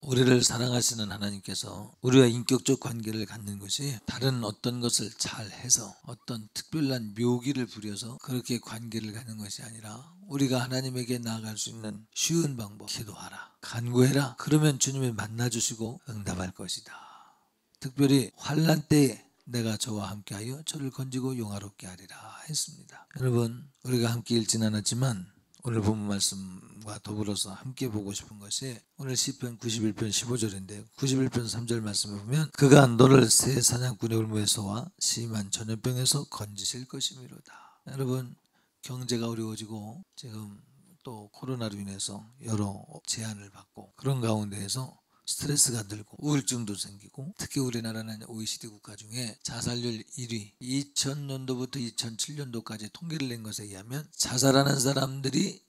우리를 사랑하시는 하나님께서 우리와 인격적 관계를 갖는 것이 다른 어떤 것을 잘해서 어떤 특별한 묘기를 부려서 그렇게 관계를 갖는 것이 아니라 우리가 하나님에게 나아갈 수 있는 쉬운 방법, 기도하라, 간구해라. 그러면 주님이 만나주시고 응답할 것이다. 특별히 환난 때에 내가 저와 함께하여 저를 건지고 용화롭게 하리라 했습니다. 여러분, 우리가 함께 읽진 않았지만 오늘 본문 말씀과 더불어서 함께 보고 싶은 것이 오늘 시편 91편 15절인데 91편 3절 말씀을 보면 그가 너를 새 사냥꾼의 울무에서와 심한 전염병에서 건지실 것이미로다. 여러분, 경제가 어려워지고 지금 또 코로나로 인해서 여러 제한을 받고 그런 가운데에서 스트레스가 늘고 우울증도 생기고 특히 우리나라는 OECD 국가 중에 자살률 1위 2000년도부터 2007년도까지 통계를 낸 것에 의하면 자살하는 사람들이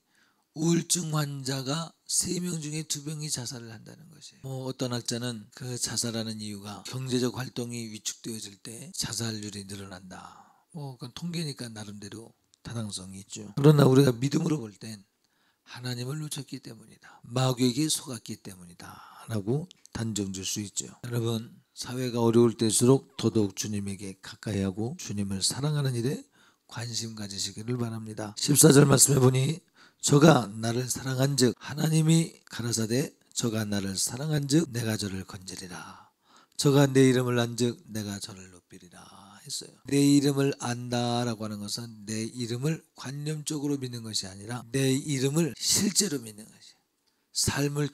우울증 환자가 3명 중에 2명이 자살을 한다는 것이에요. 어떤 학자는 그 자살하는 이유가 경제적 활동이 위축되어질 때 자살률이 늘어난다. 그건 통계니까 나름대로 타당성이 있죠. 그러나 우리가 믿음으로 볼 땐 하나님을 놓쳤기 때문이다. 마귀에게 속았기 때문이다 라고 단정 줄 수 있죠. 여러분, 사회가 어려울 때일수록 더더욱 주님에게 가까이하고 주님을 사랑하는 일에 관심 가지시기를 바랍니다. 14절 말씀해 보니 저가 나를 사랑한 즉 하나님이 가라사대 저가 나를 사랑한 즉 내가 저를 건지리라. 저가 내 이름을 안 즉 내가 저를 높이리라 했어요. 내 이름을 안다라고 하는 것은 내 이름을 관념적으로 믿는 것이 아니라 내 이름을 실제로 믿는 것이에요. 삶을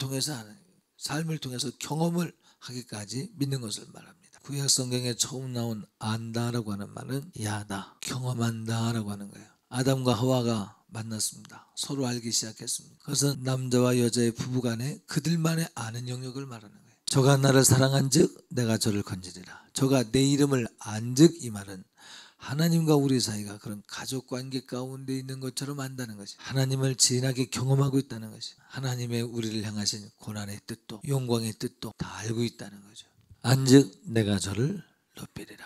통해서 경험을 하기까지 믿는 것을 말합니다. 구약 성경에 처음 나온 안다라고 하는 말은 야다, 경험한다라고 하는 거예요. 아담과 하와가 만났습니다. 서로 알기 시작했습니다. 그것은 남자와 여자의 부부간에 그들만의 아는 영역을 말하는 거예요. 저가 나를 사랑한 즉 내가 저를 건지리라. 저가 내 이름을 안 즉 이 말은 하나님과 우리 사이가 그런 가족관계 가운데 있는 것처럼 안다는 것이, 하나님을 진하게 경험하고 있다는 것이, 하나님의 우리를 향하신 고난의 뜻도 영광의 뜻도 다 알고 있다는 거죠. 안즉 내가 저를 높이리라.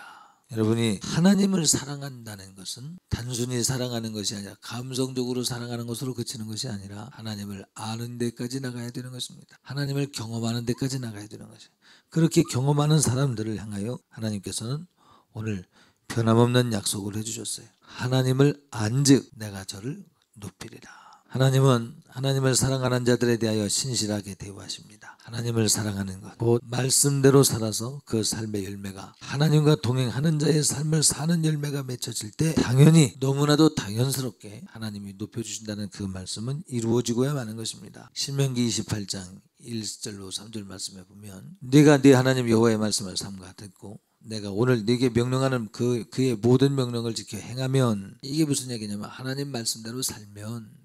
여러분이 하나님을 사랑한다는 것은 단순히 사랑하는 것이 아니라 감성적으로 사랑하는 것으로 그치는 것이 아니라 하나님을 아는 데까지 나가야 되는 것입니다. 하나님을 경험하는 데까지 나가야 되는 것이에요. 그렇게 경험하는 사람들을 향하여 하나님께서는 오늘 변함없는 약속을 해주셨어요. 하나님을 안즉 내가 저를 높이리라. 하나님은 하나님을 사랑하는 자들에 대하여 신실하게 대우하십니다. 하나님을 사랑하는 것, 곧 말씀대로 살아서 그 삶의 열매가 하나님과 동행하는 자의 삶을 사는 열매가 맺혀질 때 당연히 너무나도 당연스럽게 하나님이 높여주신다는 그 말씀은 이루어지고야 마는 것입니다. 신명기 28장 1절로 3절 말씀에 보면 네가 네 하나님 여호와의 말씀을 삼가 듣고 내가 오늘 네게 명령하는 그의 모든 명령을 지켜 행하면, 이게 무슨 얘기냐면 하나님 말씀대로 살면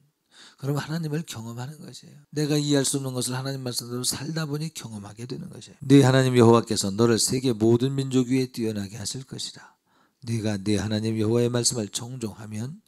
그럼 하나님을 경험하는 것이에요. 내가 이해할 수 없는 것을 하나님 말씀대로 살다 보니 경험하게 되는 것이에요. 네 하나님 여호와께서 너를 세계 모든 민족 위에 뛰어나게 하실 것이라. 네가 네 하나님 여호와의 말씀을 청종하면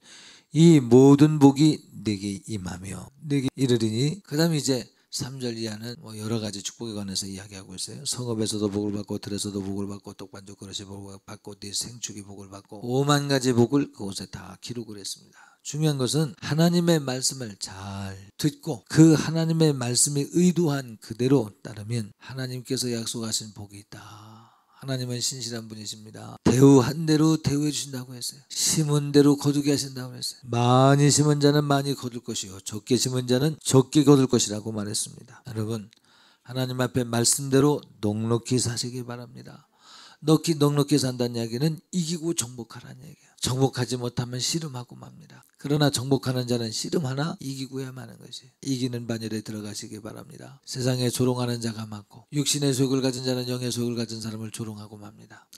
이 모든 복이 네게 임하며 네게 이르리니, 그 다음에 이제 3절 이하는 여러 가지 축복에 관해서 이야기하고 있어요. 성읍에서도 복을 받고 들에서도 복을 받고 떡반죽 그릇이 복을 받고 네 생축이 복을 받고 5만 가지 복을 그곳에 다 기록을 했습니다. 중요한 것은 하나님의 말씀을 잘 듣고 그 하나님의 말씀이 의도한 그대로 따르면 하나님께서 약속하신 복이 있다. 하나님은 신실한 분이십니다. 대우한 대로 대우해 주신다고 했어요. 심은 대로 거두게 하신다고 했어요. 많이 심은 자는 많이 거둘 것이요 적게 심은 자는 적게 거둘 것이라고 말했습니다. 여러분, 하나님 앞에 말씀대로 넉넉히 사시기 바랍니다. 넉넉히 산다는 이야기는 이기고 정복하라는 얘기예요. 정복하지 못하면 씨름하고 맙니다. 그러나 정복하는 자는 씨름하나 이기고야 마는 것이, 이기는 반열에 들어가시기 바랍니다. 세상에 조롱하는 자가 많고 육신의 소욕을 가진 자는 영의 소욕을 가진 사람을 조롱하고 맙니다.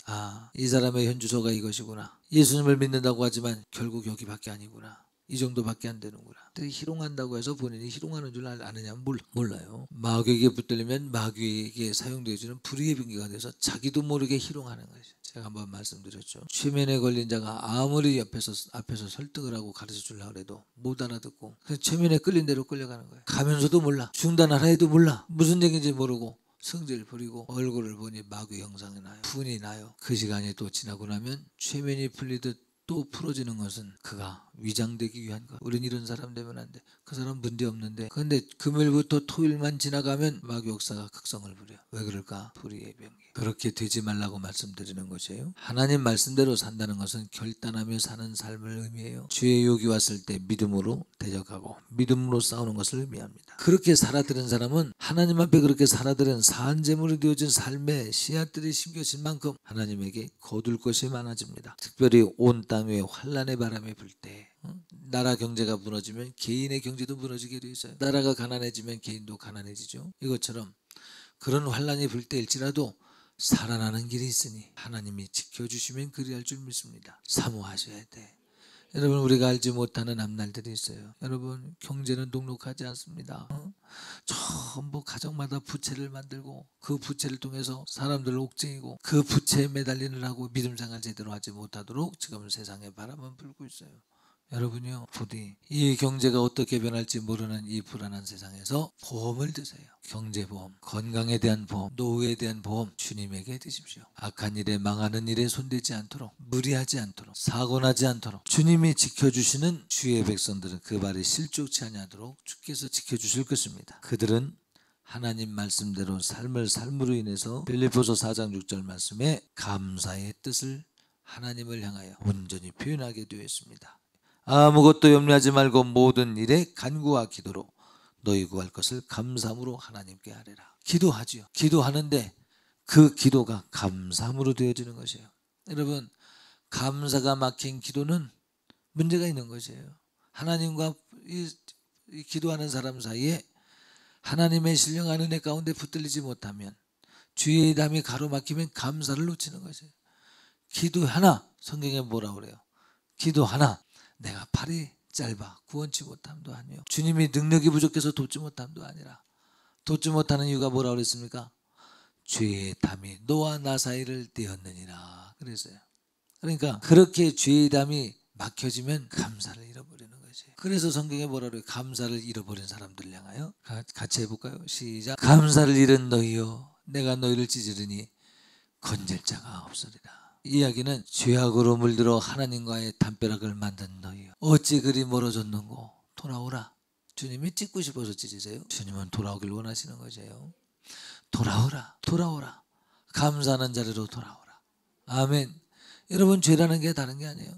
이 사람의 현주소가 이것이구나. 예수님을 믿는다고 하지만 결국 여기밖에 아니구나. 이 정도밖에 안 되는구나. 되게 희롱한다고 해서 본인이 희롱하는 줄 아느냐면 몰라요. 마귀에게 붙들리면 마귀에게 사용되어지는 불의의 빙기가 돼서 자기도 모르게 희롱하는 것이죠. 제가 한번 말씀드렸죠. 최면에 걸린 자가 아무리 앞에서 설득을 하고 가르쳐 주려고 해도 못 알아듣고 최면에 끌린 대로 끌려가는 거예요. 가면서도 몰라. 중단하라 해도 몰라. 무슨 얘기인지 모르고 성질 부리고 얼굴을 보니 마귀 형상이 나요. 분이 나요. 그 시간이 또 지나고 나면 최면이 풀리듯 또 풀어지는 것은 그가 위장되기 위한 것. 우린 이런 사람 되면 안 돼. 그 사람 문제 없는데. 그런데 금요일부터 토요일만 지나가면 마귀 역사가 극성을 부려. 왜 그럴까? 불의의 병기. 그렇게 되지 말라고 말씀드리는 것이에요. 하나님 말씀대로 산다는 것은 결단하며 사는 삶을 의미해요. 주의 욕이 왔을 때 믿음으로 대적하고 믿음으로 싸우는 것을 의미합니다. 그렇게 살아들은 사람은 하나님 앞에 그렇게 살아들은 사한제물이 되어진 삶의 씨앗들이 심겨진 만큼 하나님에게 거둘 것이 많아집니다. 특별히 온 땅 위에 환란의 바람이 불 때 나라 경제가 무너지면 개인의 경제도 무너지게 되어 있어요. 나라가 가난해지면 개인도 가난해지죠. 이것처럼 그런 환란이 불 때일지라도 살아나는 길이 있으니 하나님이 지켜주시면 그리할 줄 믿습니다. 사모하셔야 돼. 여러분, 우리가 알지 못하는 앞날들이 있어요. 여러분, 경제는 녹록하지 않습니다. 전부 가정마다 부채를 만들고 그 부채를 통해서 사람들을 옥죄이고 그 부채에 매달리느라고 믿음 생활 제대로 하지 못하도록 지금 세상에 바람은 불고 있어요. 여러분이요, 부디 이 경제가 어떻게 변할지 모르는 이 불안한 세상에서 보험을 드세요. 경제보험, 건강에 대한 보험, 노후에 대한 보험 주님에게 드십시오. 악한 일에 망하는 일에 손대지 않도록, 무리하지 않도록, 사고나지 않도록 주님이 지켜주시는 주의 백성들은 그 발이 실족치 아니하도록 주께서 지켜주실 것입니다. 그들은 하나님 말씀대로 삶을 삶으로 인해서 빌립보서 4장 6절 말씀에 감사의 뜻을 하나님을 향하여 온전히 표현하게 되어 있습니다. 아무것도 염려하지 말고 모든 일에 간구와 기도로 너희 구할 것을 감사함으로 하나님께 아뢰라. 기도하지요. 기도하는데 그 기도가 감사함으로 되어지는 것이에요. 여러분, 감사가 막힌 기도는 문제가 있는 것이에요. 하나님과 이 기도하는 사람 사이에 하나님의 신령한 은혜 가운데 붙들리지 못하면 주의 담이 가로막히면 감사를 놓치는 것이에요. 기도 하나, 성경에 뭐라 그래요? 기도 하나, 내가 팔이 짧아 구원치 못함도 아니요 주님이 능력이 부족해서 돕지 못함도 아니라 돕지 못하는 이유가 뭐라고 그랬습니까? 주의 담이 너와 나 사이를 떼었느니라 그랬어요. 그러니까 그렇게 주의 담이 막혀지면 감사를 잃어버리는 거지. 그래서 성경에 뭐라 그래요? 감사를 잃어버린 사람들을 향하여 같이 해볼까요? 시작. 감사를 잃은 너희여 내가 너희를 찢으리니 건질 자가 없으리라. 이야기는 죄악으로 물들어 하나님과의 담벼락을 만든 너희여 어찌 그리 멀어졌는고 돌아오라. 주님이 찢고 싶어서 찢으세요? 주님은 돌아오길 원하시는 거죠. 돌아오라, 돌아오라. 감사하는 자리로 돌아오라. 아멘. 여러분, 죄라는 게 다른 게 아니에요.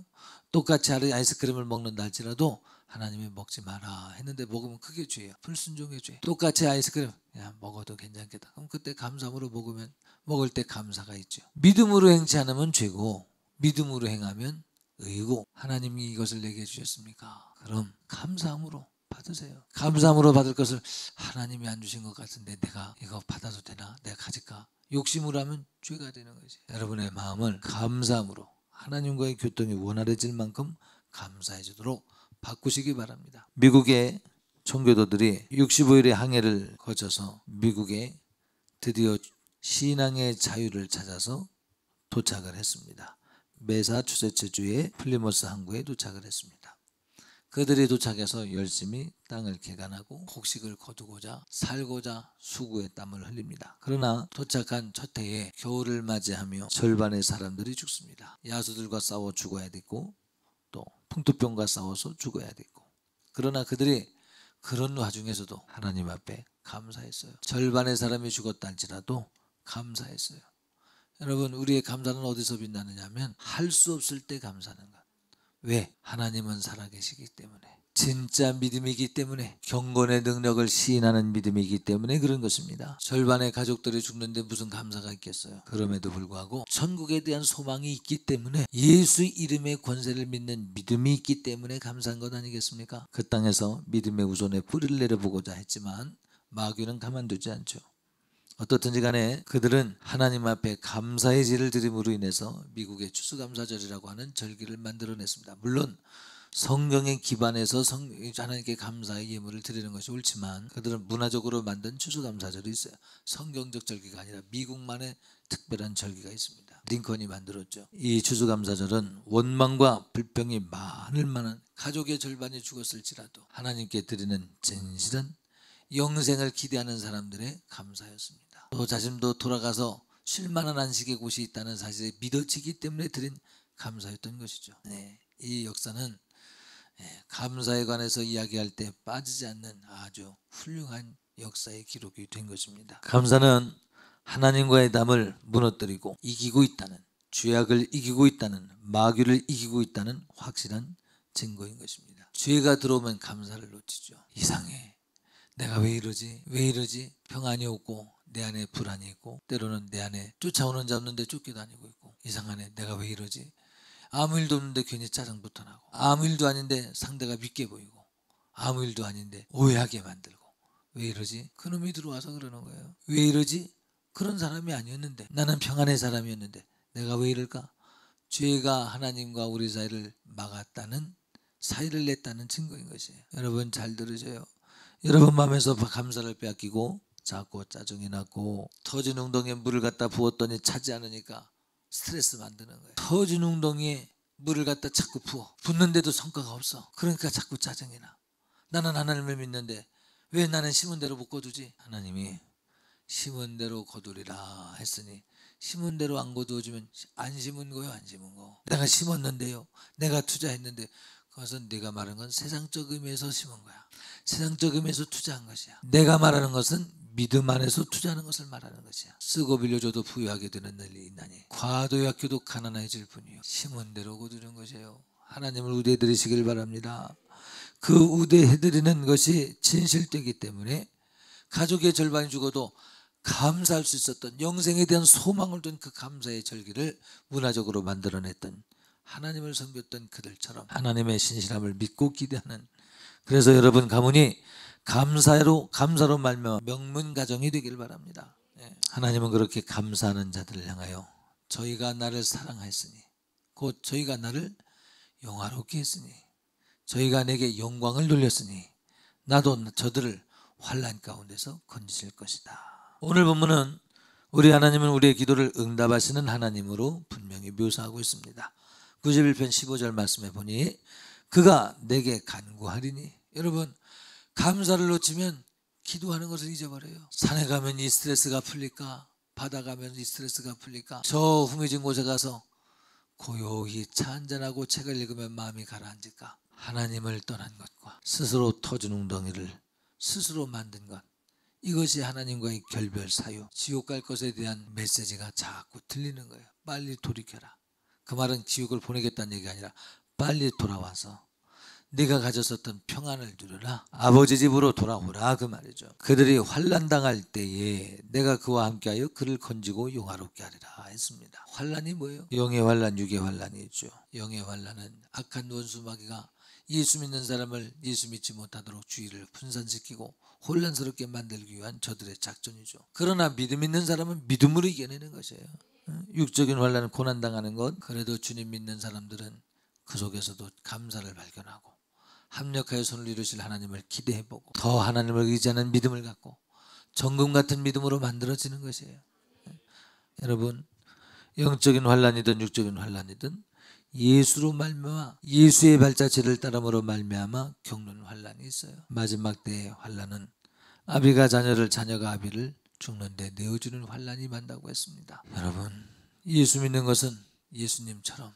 똑같이 아이스크림을 먹는다 할지라도 하나님이 먹지 마라 했는데 먹으면 그게 죄예요. 불순종의 죄. 똑같이 아이스크림 야 먹어도 괜찮겠다. 그럼 그때 감사함으로 먹으면 먹을 때 감사가 있죠. 믿음으로 행치 않으면 죄고 믿음으로 행하면 의고 하나님이 이것을 내게 주셨습니까? 그럼 감사함으로 받으세요. 감사함으로 받을 것을 하나님이 안 주신 것 같은데 내가 이거 받아도 되나? 내가 가질까? 욕심으로 하면 죄가 되는 거지. 여러분의 마음을 감사함으로 하나님과의 교통이 원활해질 만큼 감사해 주도록 바꾸시기 바랍니다. 미국의 청교도들이 65일의 항해를 거쳐서 미국에 드디어 신앙의 자유를 찾아서 도착을 했습니다. 매사추세츠주의 플리머스 항구에 도착을 했습니다. 그들이 도착해서 열심히 땅을 개간하고 곡식을 거두고자 살고자 수고의 땀을 흘립니다. 그러나 도착한 첫 해에 겨울을 맞이하며 절반의 사람들이 죽습니다. 야수들과 싸워 죽어야 됐고 또 풍토병과 싸워서 죽어야 됐고 그러나 그들이 그런 와중에서도 하나님 앞에 감사했어요. 절반의 사람이 죽었다 할지라도 감사했어요. 여러분, 우리의 감사는 어디서 빛나느냐 하면 할 수 없을 때 감사하는 것. 왜? 하나님은 살아계시기 때문에 진짜 믿음이기 때문에 경건의 능력을 시인하는 믿음이기 때문에 그런 것입니다. 절반의 가족들이 죽는데 무슨 감사가 있겠어요. 그럼에도 불구하고 천국에 대한 소망이 있기 때문에 예수 이름의 권세를 믿는 믿음이 있기 때문에 감사한 것 아니겠습니까? 그 땅에서 믿음의 우선에 뿌리를 내려보고자 했지만 마귀는 가만두지 않죠. 어떻든지 간에 그들은 하나님 앞에 감사의 제를 드림으로 인해서 미국의 추수감사절이라고 하는 절기를 만들어냈습니다. 물론 성경에 기반해서 하나님께 감사의 예물을 드리는 것이 옳지만 그들은 문화적으로 만든 추수감사절이 있어요. 성경적 절기가 아니라 미국만의 특별한 절기가 있습니다. 링컨이 만들었죠. 이 추수감사절은 원망과 불평이 많을 만한 가족의 절반이 죽었을지라도 하나님께 드리는 진실한 영생을 기대하는 사람들의 감사였습니다. 또 자신도 돌아가서 쉴 만한 안식의 곳이 있다는 사실이 믿어지기 때문에 드린 감사였던 것이죠. 네, 이 역사는 감사에 관해서 이야기할 때 빠지지 않는 아주 훌륭한 역사의 기록이 된 것입니다. 감사는 하나님과의 담을 무너뜨리고 이기고 있다는, 죄악을 이기고 있다는, 마귀를 이기고 있다는 확실한 증거인 것입니다. 죄가 들어오면 감사를 놓치죠. 이상해, 내가 왜 이러지, 왜 이러지, 평안이 없고 내 안에 불안이 있고 때로는 내 안에 쫓아오는 자 없는데 쫓겨다니고 있고, 이상하네, 내가 왜 이러지, 아무 일도 없는데 괜히 짜증부터 나고, 아무 일도 아닌데 상대가 믿게 보이고, 아무 일도 아닌데 오해하게 만들고, 왜 이러지? 그놈이 들어와서 그러는 거예요. 왜 이러지? 그런 사람이 아니었는데, 나는 평안의 사람이었는데 내가 왜 이럴까? 죄가 하나님과 우리 사이를 막았다는, 사이를 냈다는 증거인 것이에요. 여러분 잘 들으세요. 여러분 마음에서 감사를 빼앗기고 자꾸 짜증이 나고, 터진 웅덩이에 물을 갖다 부었더니 차지 않으니까 스트레스 만드는 거예요. 터진 웅덩이에 물을 갖다 자꾸 부어, 붓는데도 성과가 없어. 그러니까 자꾸 짜증이 나. 나는 하나님을 믿는데 왜 나는 심은 대로 못 거두지? 하나님이 심은 대로 거두리라 했으니, 심은 대로 안 거두어주면 안 심은 거요, 안 심은 거. 내가 심었는데요, 내가 투자했는데, 그것은 네가 말하는 건 세상적 의미에서 심은 거야. 세상적 의미에서 투자한 것이야. 내가 말하는 것은 믿음 안에서 투자하는 것을 말하는 것이야. 쓰고 빌려줘도 부유하게 되는 날이 있나니 과도 약효도 가난해질 뿐이요, 심은 대로 거두는 것이에요. 하나님을 우대해드리시길 바랍니다. 그 우대해드리는 것이 진실되기 때문에 가족의 절반이 죽어도 감사할 수 있었던, 영생에 대한 소망을 둔 그 감사의 절기를 문화적으로 만들어냈던, 하나님을 섬겼던 그들처럼 하나님의 신실함을 믿고 기대하는, 그래서 여러분 가문이 감사로 말미암아 명문 가정이 되길 바랍니다. 하나님은 그렇게 감사하는 자들을 향하여 저희가 나를 사랑하였으니, 곧 저희가 나를 영화롭게 했으니, 저희가 내게 영광을 돌렸으니 나도 저들을 환난 가운데서 건지실 것이다. 오늘 본문은 우리 하나님은 우리의 기도를 응답하시는 하나님으로 분명히 묘사하고 있습니다. 91편 15절 말씀에 보니 그가 내게 간구하리니, 여러분 감사를 놓치면 기도하는 것을 잊어버려요. 산에 가면 이 스트레스가 풀릴까, 바다 가면 이 스트레스가 풀릴까, 저 후미진 곳에 가서 고요히 차 한잔하고 책을 읽으면 마음이 가라앉을까. 하나님을 떠난 것과 스스로 터진 웅덩이를 스스로 만든 것, 이것이 하나님과의 결별 사유, 지옥 갈 것에 대한 메시지가 자꾸 들리는 거예요. 빨리 돌이켜라. 그 말은 지옥을 보내겠다는 얘기가 아니라 빨리 돌아와서 네가 가졌었던 평안을 누려라, 아버지 집으로 돌아오라, 그 말이죠. 그들이 환난 당할 때에 내가 그와 함께하여 그를 건지고 영화롭게 하리라 했습니다. 환난이 뭐예요? 영의 환난, 육의 환난이 있죠. 영의 환난은 악한 원수 마귀가 예수 믿는 사람을 예수 믿지 못하도록 주의를 분산시키고 혼란스럽게 만들기 위한 저들의 작전이죠. 그러나 믿음 있는 사람은 믿음으로 이겨내는 것이에요. 육적인 환난은 고난당하는 것, 그래도 주님 믿는 사람들은 그 속에서도 감사를 발견하고 합력하여 손을 이루실 하나님을 기대해보고 더 하나님을 의지하는 믿음을 갖고 정금 같은 믿음으로 만들어지는 것이에요. 여러분, 영적인 환난이든 육적인 환난이든 예수로 말미암아, 예수의 발자취를 따름으로 말미암아 겪는 환난이 있어요. 마지막 때의 환난은 아비가 자녀를, 자녀가 아비를 죽는데 내어주는 환난이 만다고 했습니다. 여러분, 예수 믿는 것은 예수님처럼,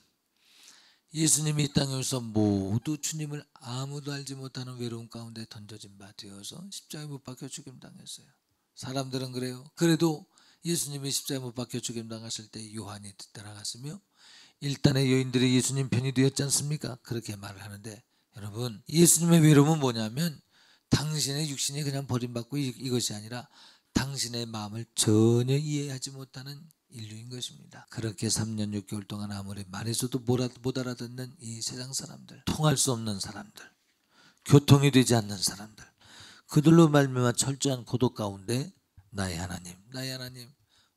예수님이 이 땅에 오셔서 모두 주님을 아무도 알지 못하는 외로움 가운데 던져진 바 되어서 십자가에 못 박혀 죽임당했어요. 사람들은 그래요. 그래도 예수님이 십자가에 못 박혀 죽임당하실 때 요한이 따라갔으며 일단의 여인들이 예수님 편이 되었지 않습니까? 그렇게 말을 하는데, 여러분 예수님의 외로움은 뭐냐면 당신의 육신이 그냥 버림받고 이것이 아니라 당신의 마음을 전혀 이해하지 못하는 인류인 것입니다. 그렇게 3년 6개월 동안 아무리 말해서도 못 알아듣는 이 세상 사람들, 통할 수 없는 사람들, 교통이 되지 않는 사람들, 그들로 말미암아 철저한 고독 가운데 나의 하나님, 나의 하나님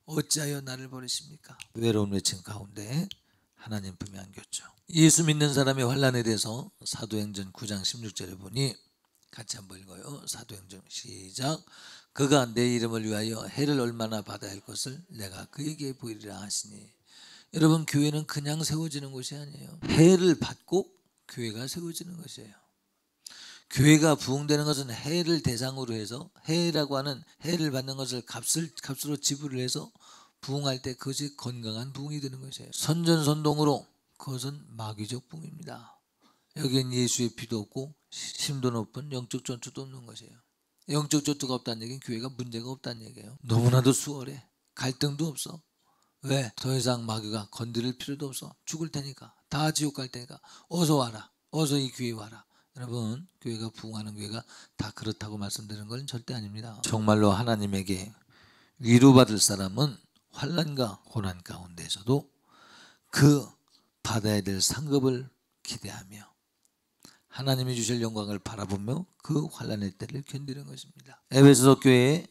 어찌하여 나를 버리십니까? 외로운 외침 가운데 하나님 품에 안겼죠. 예수 믿는 사람의 환난에 대해서 사도행전 9장 16절에 보니, 같이 한번 읽어요. 사도행전 시작. 그가 내 이름을 위하여 해를 얼마나 받아야 할 것을 내가 그에게 보이리라 하시니, 여러분 교회는 그냥 세워지는 것이 아니에요. 해를 받고 교회가 세워지는 것이에요. 교회가 부흥되는 것은 해를 대상으로 해서 해라고 하는 해를 받는 것을 값으로 지불을 해서 부흥할 때 그것이 건강한 부흥이 되는 것이에요. 선전선동으로 그것은 마귀적 부흥입니다. 여기엔 예수의 피도 없고 심도 높은 영적 전투도 없는 것이에요. 영적 전투가 없다는 얘기는 교회가 문제가 없다는 얘기예요. 너무나도 수월해. 갈등도 없어. 왜? 더 이상 마귀가 건드릴 필요도 없어. 죽을 테니까. 다 지옥 갈 테니까. 어서 와라. 어서 이 교회 와라. 여러분, 교회가 부흥하는 교회가 다 그렇다고 말씀드리는 건 절대 아닙니다. 정말로 하나님에게 위로받을 사람은 환난과 고난 가운데서도 그 받아야 될 상급을 기대하며 하나님이 주실 영광을 바라보며 그 환난의 때를 견디는 것입니다. 에베소서 교회에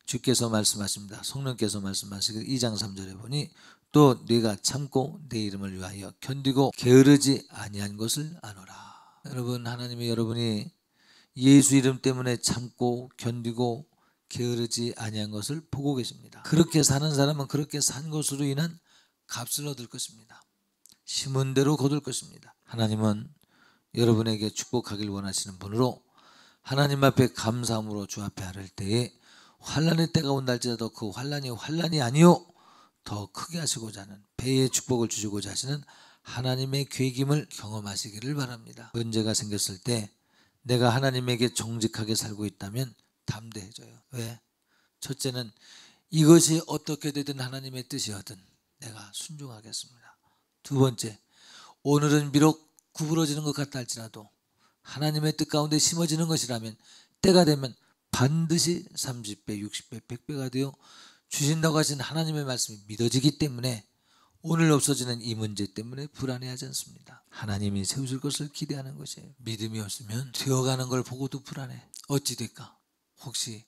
주께서 말씀하십니다. 성령께서 말씀하시길 2장 3절에 보니 또 네가 참고 내 이름을 위하여 견디고 게으르지 아니한 것을 아노라. 여러분, 하나님이 여러분이 예수 이름 때문에 참고 견디고 게으르지 아니한 것을 보고 계십니다. 그렇게 사는 사람은 그렇게 산 것으로 인한 값을 얻을 것입니다. 심은 대로 거둘 것입니다. 하나님은 여러분에게 축복하길 원하시는 분으로 하나님 앞에 감사함으로 주 앞에 아를 때에 환난의 때가 온다 할지라도 그 환난이 아니요 더 크게 하시고자 하는 배의 축복을 주시고자 하시는 하나님의 계획임을 경험하시기를 바랍니다. 문제가 생겼을 때 내가 하나님에게 정직하게 살고 있다면 담대해져요. 왜? 첫째는 이것이 어떻게 되든 하나님의 뜻이어든 내가 순종하겠습니다. 두 번째, 오늘은 비록 구부러지는 것 같다 할지라도 하나님의 뜻 가운데 심어지는 것이라면 때가 되면 반드시 30배, 60배, 100배가 되어 주신다고 하신 하나님의 말씀이 믿어지기 때문에 오늘 없어지는 이 문제 때문에 불안해하지 않습니다. 하나님이 세우실 것을 기대하는 것이에요. 믿음이 없으면 되어가는 걸 보고도 불안해. 어찌 될까? 혹시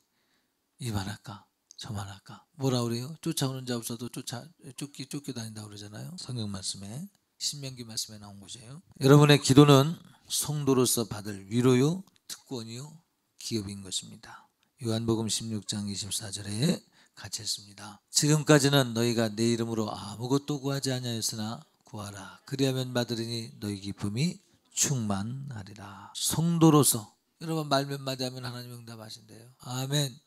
이만할까? 저만할까? 뭐라 그래요? 쫓아오는 자 없어도 쫓겨다닌다고 그러잖아요. 성경 말씀에, 신명기 말씀에 나온 것이에요. 여러분의 기도는 성도로서 받을 위로요, 특권이요, 기업인 것입니다. 요한복음 16장 24절에 같이 했습니다. 지금까지는 너희가 내 이름으로 아무것도 구하지 아니하였으나 구하라. 그리하면 받으리니 너희 기쁨이 충만하리라. 성도로서 여러분 말 몇 마디 하면 하나님 응답하신대요. 아멘.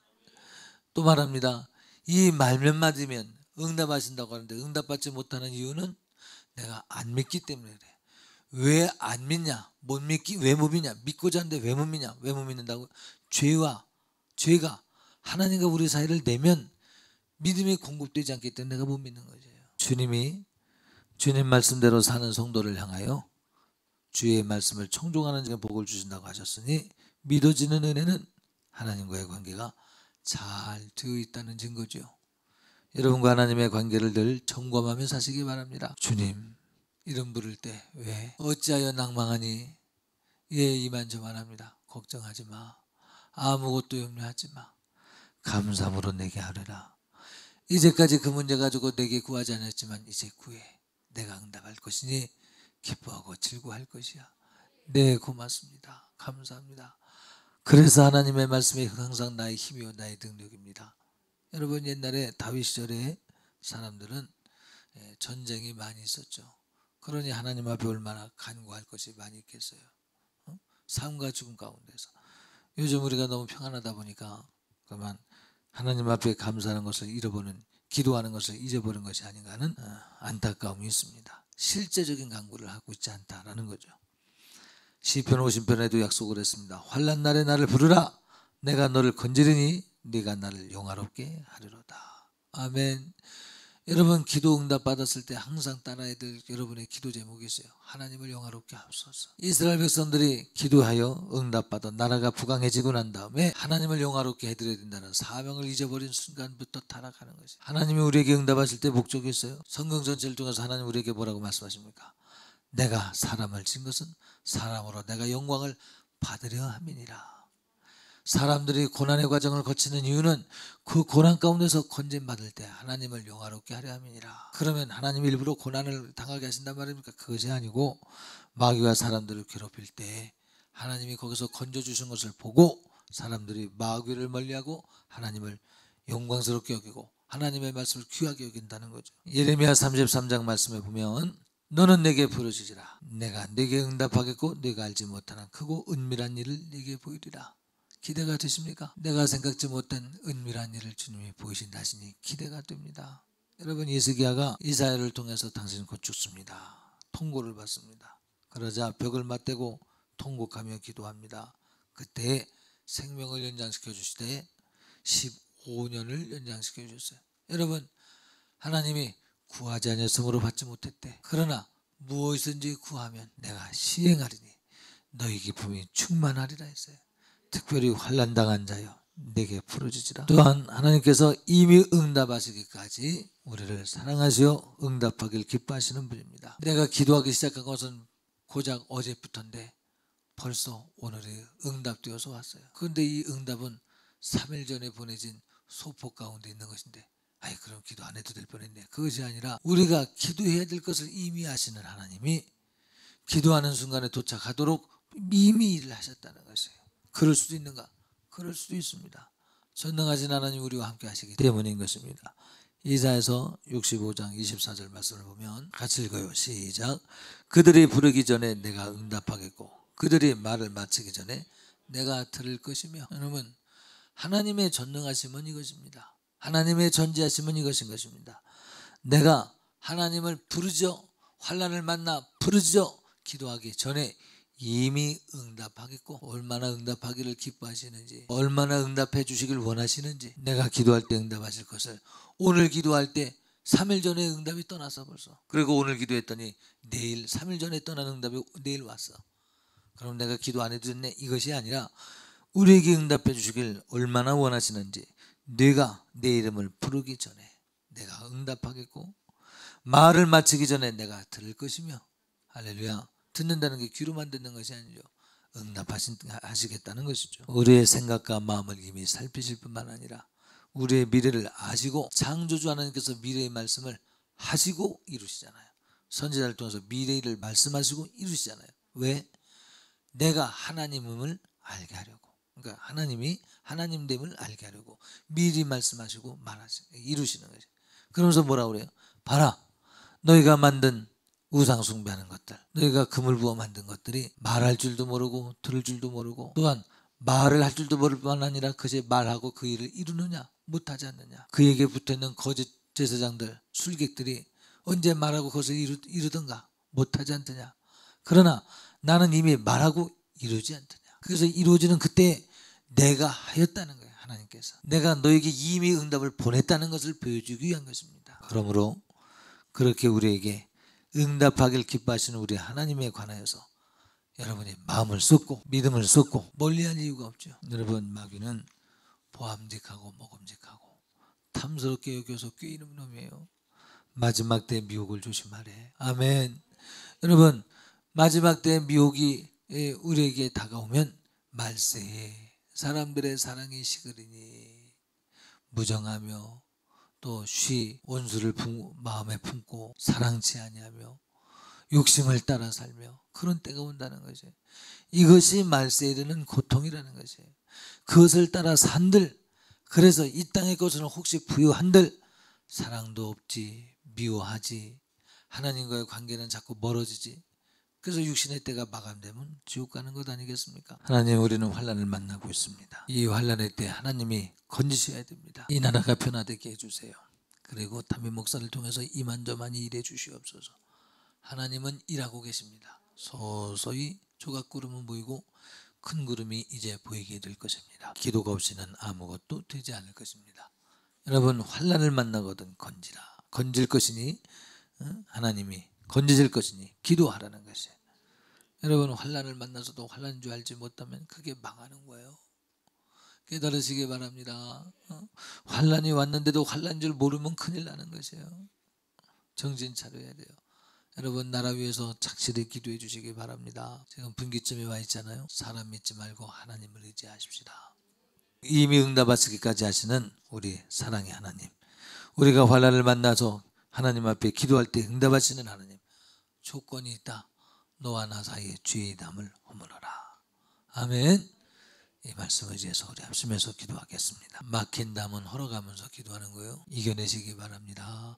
또 말합니다. 이 말 몇 마디면 응답하신다고 하는데 응답받지 못하는 이유는 내가 안 믿기 때문에 그래. 왜 안 믿냐? 못 믿기? 왜 못 믿냐? 믿고자 하는데 왜 못 믿냐? 왜 못 믿는다고? 죄가 하나님과 우리 사이를 내면 믿음이 공급되지 않기 때문에 내가 못 믿는 거죠. 주님이 주님 말씀대로 사는 성도를 향하여 주의 말씀을 청종하는 자에게 복을 주신다고 하셨으니 믿어지는 은혜는 하나님과의 관계가 잘 되어 있다는 증거죠. 여러분과 하나님의 관계를 늘 점검하며 사시기 바랍니다. 주님 이름 부를 때 왜 어찌하여 낭망하니? 예, 이만저만 합니다. 걱정하지 마. 아무것도 염려하지 마. 감사함으로 내게 하리라. 이제까지 그 문제 가지고 내게 구하지 않았지만 이제 구해. 내가 응답할 것이니 기뻐하고 즐거워할 것이야. 네, 고맙습니다. 감사합니다. 그래서 하나님의 말씀이 항상 나의 힘이요 나의 능력입니다. 여러분 옛날에 다윗 시절에 사람들은 전쟁이 많이 있었죠. 그러니 하나님 앞에 얼마나 간구할 것이 많이 있겠어요. 삶과 죽음 가운데서. 요즘 우리가 너무 평안하다 보니까 그만 하나님 앞에 감사하는 것을 잃어버리는, 기도하는 것을 잊어버린 것이 아닌가 하는 안타까움이 있습니다. 실제적인 간구를 하고 있지 않다라는 거죠. 시편 50편에도 약속을 했습니다. 환난 날에 나를 부르라. 내가 너를 건지리니 네가 나를 영화롭게 하리로다. 아멘. 여러분 기도 응답 받았을 때 항상 따라야 될 여러분의 기도 제목이 있어요. 하나님을 영화롭게 하옵소서. 이스라엘 백성들이 기도하여 응답받아 나라가 부강해지고 난 다음에 하나님을 영화롭게 해드려야 된다는 사명을 잊어버린 순간부터 타락하는 것이. 하나님이 우리에게 응답하실 때 목적이 있어요. 성경 전체를 통해서 하나님 우리에게 뭐라고 말씀하십니까? 내가 사람을 진 것은 사람으로 내가 영광을 받으려 함이니라. 사람들이 고난의 과정을 거치는 이유는 그 고난 가운데서 건진받을 때 하나님을 영화롭게 하려 함이니라. 그러면 하나님이 일부러 고난을 당하게 하신단 말입니까? 그것이 아니고 마귀가 사람들을 괴롭힐 때 하나님이 거기서 건져주신 것을 보고 사람들이 마귀를 멀리하고 하나님을 영광스럽게 여기고 하나님의 말씀을 귀하게 여긴다는 거죠. 예레미야 33장 말씀에 보면 너는 내게 부르짖으라. 내가 네게 응답하겠고 네가 알지 못하는 크고 은밀한 일을 네게 보이리라. 기대가 되십니까? 내가 생각지 못한 은밀한 일을 주님이 보이신다 하시니 기대가 됩니다. 여러분, 히스기야가 이사야를 통해서 당신 곧 죽습니다. 통고를 받습니다. 그러자 벽을 맞대고 통곡하며 기도합니다. 그때 생명을 연장시켜 주시되 15년을 연장시켜 주셨어요. 여러분, 하나님이 구하지 아니했으므로 받지 못했대. 그러나 무엇이든지 구하면 내가 시행하리니 너희 기쁨이 충만하리라 했어요. 특별히 환난당한 자여 내게 부르짖으라. 또한 하나님께서 이미 응답하시기까지 우리를 사랑하시어 응답하길 기뻐하시는 분입니다. 내가 기도하기 시작한 것은 고작 어제부터인데 벌써 오늘이 응답되어서 왔어요. 그런데 이 응답은 3일 전에 보내진 소포 가운데 있는 것인데, 아이 그럼 기도 안 해도 될 뻔했네. 그것이 아니라 우리가 기도해야 될 것을 이미 아시는 하나님이 기도하는 순간에 도착하도록 이미 일을 하셨다는 것이에요. 그럴 수도 있는가? 그럴 수도 있습니다. 전능하신 하나님 우리와 함께 하시기 때문인 것입니다. 이사야서 65장 24절 말씀을 보면 같이 읽어요. 시작. 그들이 부르기 전에 내가 응답하겠고 그들이 말을 마치기 전에 내가 들을 것이며. 여러분, 하나님의 전능하심은 이것입니다. 하나님의 전지하심은 이것인 것입니다. 내가 하나님을 부르짖어 환난을 만나 부르짖어 기도하기 전에 이미 응답하겠고, 얼마나 응답하기를 기뻐하시는지, 얼마나 응답해 주시길 원하시는지, 내가 기도할 때 응답하실 것을 오늘 기도할 때 3일 전에 응답이 떠나서 벌써, 그리고 오늘 기도했더니 내일 3일 전에 떠난 응답이 내일 왔어. 그럼 내가 기도 안 해도 됐네, 이것이 아니라 우리에게 응답해 주시길 얼마나 원하시는지, 네가 내 이름을 부르기 전에 내가 응답하겠고 말을 마치기 전에 내가 들을 것이며. 할렐루야. 듣는다는 게 귀로만 듣는 것이 아니죠. 응답하시겠다는 것이죠. 우리의 생각과 마음을 이미 살피실 뿐만 아니라 우리의 미래를 아시고, 창조주 하나님께서 미래의 말씀을 하시고 이루시잖아요. 선지자를 통해서 미래를 말씀하시고 이루시잖아요. 왜? 내가 하나님임을 알게 하려고. 그러니까 하나님이 하나님됨을 알게 하려고 미리 말씀하시고 이루시는 거죠. 그러면서 뭐라 그래요? 봐라, 너희가 만든 우상 숭배하는 것들, 너희가 금을 부어 만든 것들이 말할 줄도 모르고 들을 줄도 모르고, 또한 말을 할 줄도 모를 뿐만 아니라 그제 말하고 그 일을 이루느냐 못하지 않느냐. 그에게 붙어있는 거짓 제사장들, 술객들이 언제 말하고 그것을 이루든가 못하지 않느냐. 그러나 나는 이미 말하고 이루지 않느냐. 그래서 이루어지는 그때 내가 하였다는 거예요. 하나님께서 내가 너에게 이미 응답을 보냈다는 것을 보여주기 위한 것입니다. 그러므로 그렇게 우리에게 응답하길 기뻐하시는 우리 하나님에 관하여서 여러분이 마음을 쏟고 믿음을 쏟고 멀리할 이유가 없죠. 여러분, 마귀는 보암직하고 먹음직하고 탐스럽게 여겨서 꾀이는 놈이에요. 마지막 때 미혹을 조심하래. 아멘. 여러분, 마지막 때 미혹이 우리에게 다가오면 말세에 사람들의 사랑이 식으리니 무정하며 또 원수를 마음에 품고 사랑치 아니하며 욕심을 따라 살며 그런 때가 온다는 것이에요. 이것이 말세에 이르는 고통이라는 것이에요. 그것을 따라 산들, 그래서 이 땅의 것은 혹시 부유한들 사랑도 없지, 미워하지, 하나님과의 관계는 자꾸 멀어지지. 그래서 육신의 때가 마감되면 지옥 가는 것 아니겠습니까? 하나님, 우리는 환난을 만나고 있습니다. 이 환난의 때 하나님이 건지셔야 됩니다. 이 나라가 변화되게 해주세요. 그리고 담임 목사를 통해서 이만저만이 일해 주시옵소서. 하나님은 일하고 계십니다. 서서히 조각구름은 보이고 큰 구름이 이제 보이게 될 것입니다. 기도가 없이는 아무것도 되지 않을 것입니다. 여러분, 환난을 만나거든 건질 것이니 하나님이 건지실 것이니 기도하라는 것이에요. 여러분, 환난을 만나서도 환난인 줄 알지 못하면 그게 망하는 거예요. 깨달으시기 바랍니다. 환난이 왔는데도 환난인 줄 모르면 큰일 나는 것이에요. 정신 차려야 돼요. 여러분, 나라 위해서 착실히 기도해 주시기 바랍니다. 지금 분기점에 와 있잖아요. 사람 믿지 말고 하나님을 의지하십시다. 이미 응답하시기까지 하시는 우리 사랑의 하나님, 우리가 환난을 만나서 하나님 앞에 기도할 때 응답하시는 하나님, 조건이 있다. 너와 나 사이에 죄의 담을 허물어라. 아멘. 이 말씀을 의지해서 우리 합심해서 기도하겠습니다. 막힌 담은 헐어가면서 기도하는 거예요. 이겨내시기 바랍니다.